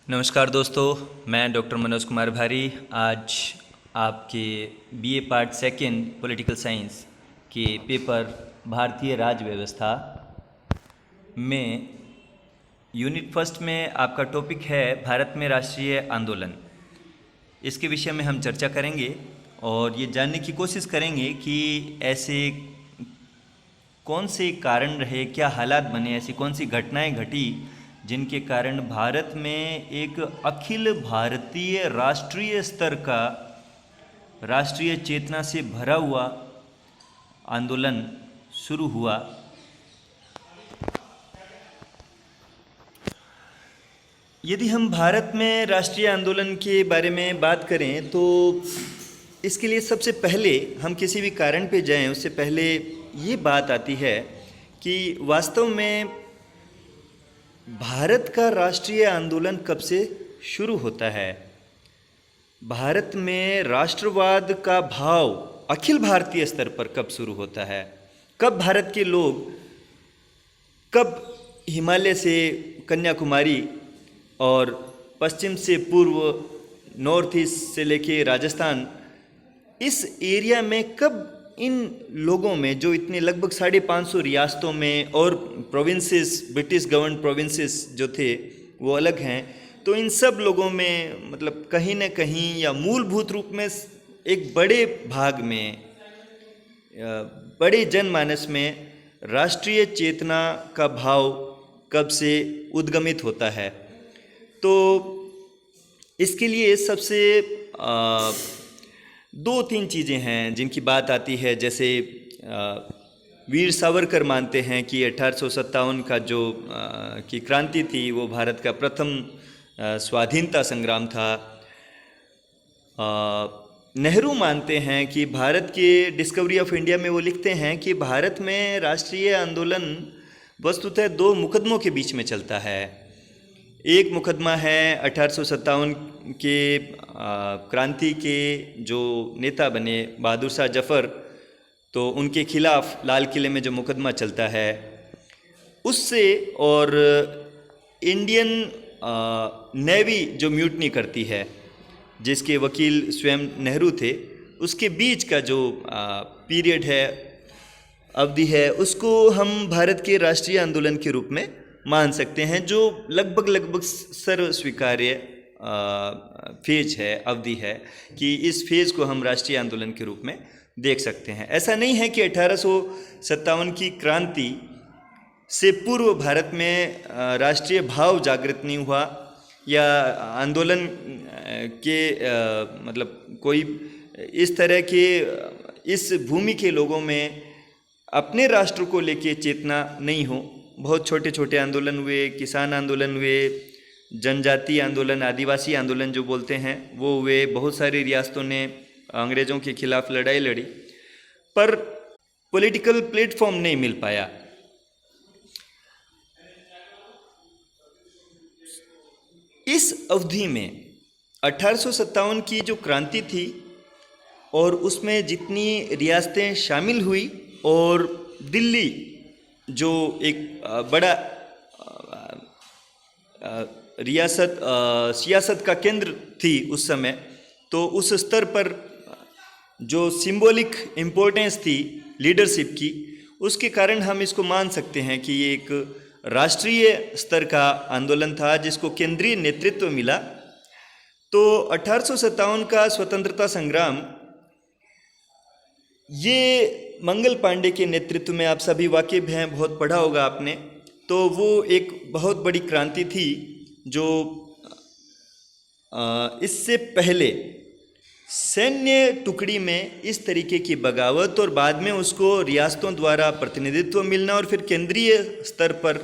नमस्कार दोस्तों, मैं डॉक्टर मनोज कुमार भारी आज आपके BA part second political science के पेपर भारतीय राज्य व्यवस्था में यूनिट फर्स्ट में आपका टॉपिक है भारत में राष्ट्रीय आंदोलन। इसके विषय में हम चर्चा करेंगे और ये जानने की कोशिश करेंगे कि ऐसे कौन से कारण रहे, क्या हालात बने, ऐसी कौन सी घटनाएं घटी जिनके कारण भारत में एक अखिल भारतीय राष्ट्रीय स्तर का राष्ट्रीय चेतना से भरा हुआ आंदोलन शुरू हुआ। यदि हम भारत में राष्ट्रीय आंदोलन के बारे में बात करें तो इसके लिए सबसे पहले हम किसी भी कारण पे जाएं उससे पहले ये बात आती है कि वास्तव में भारत का राष्ट्रीय आंदोलन कब से शुरू होता है। भारत में राष्ट्रवाद का भाव अखिल भारतीय स्तर पर कब शुरू होता है, कब भारत के लोग, कब हिमालय से कन्याकुमारी और पश्चिम से पूर्व, नॉर्थ ईस्ट से लेके राजस्थान, इस एरिया में कब इन लोगों में, जो इतने लगभग 550 रियासतों में और प्रोविंसेस, ब्रिटिश गवर्न प्रोविंसेस जो थे वो अलग हैं, तो इन सब लोगों में मतलब कहीं न कहीं या मूलभूत रूप में एक बड़े भाग में, बड़े जनमानस में राष्ट्रीय चेतना का भाव कब से उद्गमित होता है। तो इसके लिए सबसे 2-3 चीज़ें हैं जिनकी बात आती है। जैसे वीर सावरकर मानते हैं कि 1857 का जो की क्रांति थी वो भारत का प्रथम स्वाधीनता संग्राम था। नेहरू मानते हैं कि भारत के डिस्कवरी ऑफ इंडिया में वो लिखते हैं कि भारत में राष्ट्रीय आंदोलन वस्तुतः 2 मुकदमों के बीच में चलता है। एक मुकदमा है 1857 के क्रांति के जो नेता बने बहादुर शाह जफ़र, तो उनके खिलाफ लाल किले में जो मुकदमा चलता है उससे, और इंडियन नेवी जो म्यूटनी करती है जिसके वकील स्वयं नेहरू थे, उसके बीच का जो पीरियड है, अवधि है, उसको हम भारत के राष्ट्रीय आंदोलन के रूप में मान सकते हैं, जो लगभग सर्व स्वीकार्य फेज है, अवधि है कि इस फेज को हम राष्ट्रीय आंदोलन के रूप में देख सकते हैं। ऐसा नहीं है कि 1857 की क्रांति से पूर्व भारत में राष्ट्रीय भाव जागृत नहीं हुआ या आंदोलन के मतलब कोई इस तरह के इस भूमि के लोगों में अपने राष्ट्र को लेके चेतना नहीं हो। बहुत छोटे छोटे आंदोलन हुए, किसान आंदोलन हुए, जनजाति आंदोलन, आदिवासी आंदोलन जो बोलते हैं वो हुए। बहुत सारी रियासतों ने अंग्रेज़ों के खिलाफ लड़ाई लड़ी, पर पॉलिटिकल प्लेटफॉर्म नहीं मिल पाया। इस अवधि में 1857 की जो क्रांति थी और उसमें जितनी रियासतें शामिल हुई और दिल्ली जो एक बड़ा सियासत का केंद्र थी उस समय, तो उस स्तर पर जो सिंबॉलिक इम्पोर्टेंस थी लीडरशिप की, उसके कारण हम इसको मान सकते हैं कि ये एक राष्ट्रीय स्तर का आंदोलन था जिसको केंद्रीय नेतृत्व मिला। तो 1857 का स्वतंत्रता संग्राम, ये मंगल पांडे के नेतृत्व में, आप सभी वाकिफ हैं, बहुत पढ़ा होगा आपने, तो वो एक बहुत बड़ी क्रांति थी जो इससे पहले सैन्य टुकड़ी में इस तरीके की बगावत और बाद में उसको रियासतों द्वारा प्रतिनिधित्व मिलना और फिर केंद्रीय स्तर पर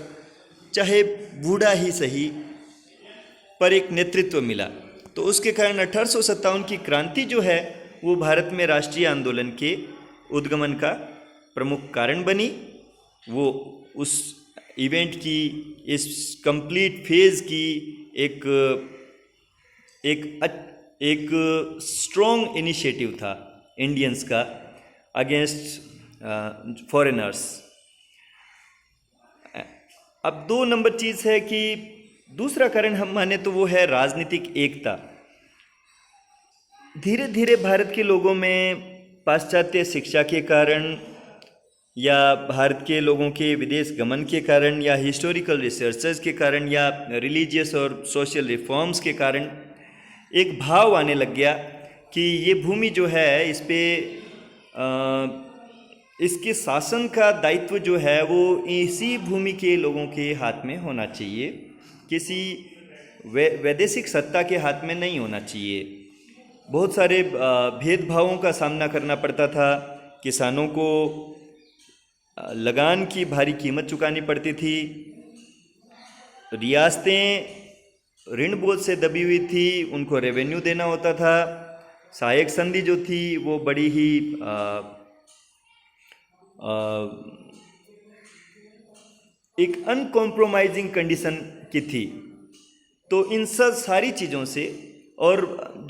चाहे बूढ़ा ही सही पर एक नेतृत्व मिला, तो उसके कारण 1857 की क्रांति जो है वो भारत में राष्ट्रीय आंदोलन के उद्गमन का प्रमुख कारण बनी। वो उस इवेंट की, इस कंप्लीट फेज की एक स्ट्रॉन्ग इनिशिएटिव था इंडियंस का अगेंस्ट फॉरेनर्स। अब 2 नंबर चीज़ है कि दूसरा कारण हम माने तो वो है राजनीतिक एकता। धीरे धीरे भारत के लोगों में पाश्चात्य शिक्षा के कारण या भारत के लोगों के विदेश गमन के कारण या हिस्टोरिकल रिसर्चेस के कारण या रिलीजियस और सोशल रिफॉर्म्स के कारण एक भाव आने लग गया कि ये भूमि जो है इस पे इसके शासन का दायित्व जो है वो इसी भूमि के लोगों के हाथ में होना चाहिए, किसी वैदेशिक सत्ता के हाथ में नहीं होना चाहिए। बहुत सारे भेदभावों का सामना करना पड़ता था। किसानों को लगान की भारी कीमत चुकानी पड़ती थी, रियासतें ऋण बोझ से दबी हुई थी, उनको रेवेन्यू देना होता था। सहायक संधि जो थी वो बड़ी ही एक अनकॉम्प्रोमाइजिंग कंडीशन की थी। तो इन सब सारी चीज़ों से, और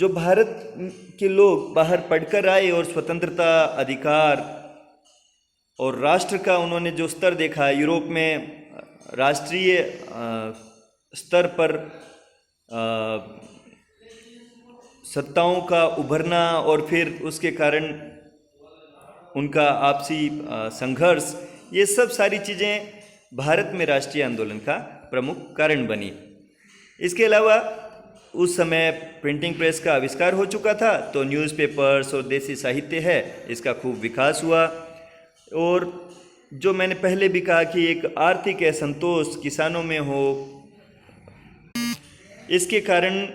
जो भारत के लोग बाहर पढ़कर आए और स्वतंत्रता, अधिकार और राष्ट्र का उन्होंने जो स्तर देखा, यूरोप में राष्ट्रीय स्तर पर सत्ताओं का उभरना और फिर उसके कारण उनका आपसी संघर्ष, ये सब सारी चीज़ें भारत में राष्ट्रीय आंदोलन का प्रमुख कारण बनी। इसके अलावा उस समय प्रिंटिंग प्रेस का आविष्कार हो चुका था, तो न्यूज़पेपर्स और देसी साहित्य है इसका खूब विकास हुआ। और जो मैंने पहले भी कहा कि एक आर्थिक असंतोष किसानों में हो, इसके कारण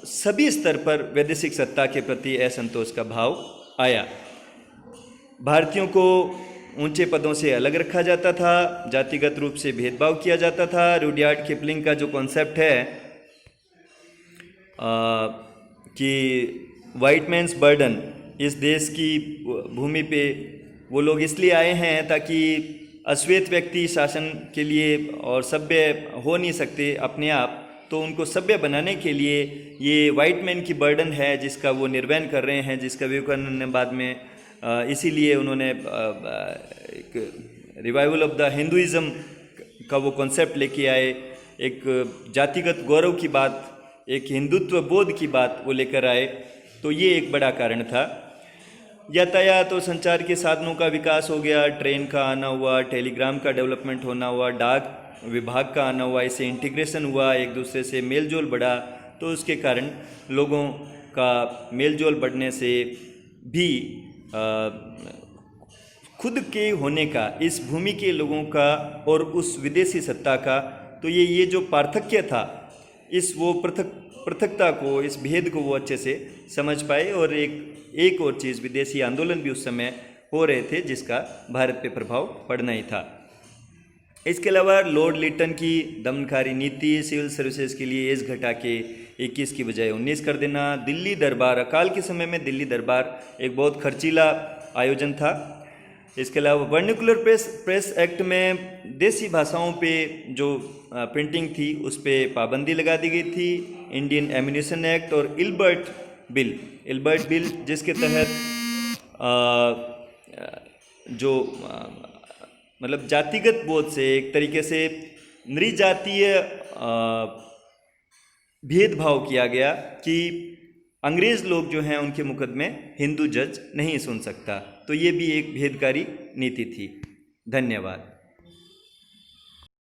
सभी स्तर पर वैदेशिक सत्ता के प्रति असंतोष का भाव आया। भारतीयों को ऊंचे पदों से अलग रखा जाता था, जातिगत रूप से भेदभाव किया जाता था। रुडयार्ड किपलिंग का जो कॉन्सेप्ट है कि वाइट मैन्स बर्डन, इस देश की भूमि पे वो लोग इसलिए आए हैं ताकि अश्वेत व्यक्ति शासन के लिए और सभ्य हो नहीं सकते अपने आप, तो उनको सभ्य बनाने के लिए ये वाइट मैन की बर्डन है जिसका वो निर्वहन कर रहे हैं, जिसका विवेकानंद ने बाद में इसीलिए उन्होंने एक रिवाइवल ऑफ द हिंदुइज़्म का वो कॉन्सेप्ट लेके आए। एक जातिगत गौरव की बात, एक हिंदुत्व बोध की बात वो लेकर आए। तो ये एक बड़ा कारण था। यातायात और संचार के साधनों का विकास हो गया, ट्रेन का आना हुआ, टेलीग्राम का डेवलपमेंट होना हुआ, डाक विभाग का आना हुआ, इससे इंटीग्रेशन हुआ, एक दूसरे से मेलजोल बढ़ा। तो उसके कारण लोगों का मेलजोल बढ़ने से भी खुद के होने का, इस भूमि के लोगों का और उस विदेशी सत्ता का, तो ये जो पार्थक्य था, इस वो पृथकता को, इस भेद को वो अच्छे से समझ पाए। और एक और चीज़, विदेशी आंदोलन भी उस समय हो रहे थे जिसका भारत पे प्रभाव पड़ना ही था। इसके अलावा लॉर्ड लिटन की दमनकारी नीति, सिविल सर्विसेज के लिए एज घटा के 21 की बजाय 19 कर देना, दिल्ली दरबार, अकाल के समय में दिल्ली दरबार एक बहुत खर्चीला आयोजन था। इसके अलावा वर्निकुलर प्रेस एक्ट में देसी भाषाओं पे जो प्रिंटिंग थी उस पर पाबंदी लगा दी गई थी। इंडियन एम्यूनिशन एक्ट और इल्बर्ट बिल जिसके तहत जो मतलब जातिगत बोध से एक तरीके से नृजातीय भेदभाव किया गया कि अंग्रेज़ लोग जो हैं उनके मुकदमे हिंदू जज नहीं सुन सकता। तो ये भी एक भेदकारी नीति थी। धन्यवाद।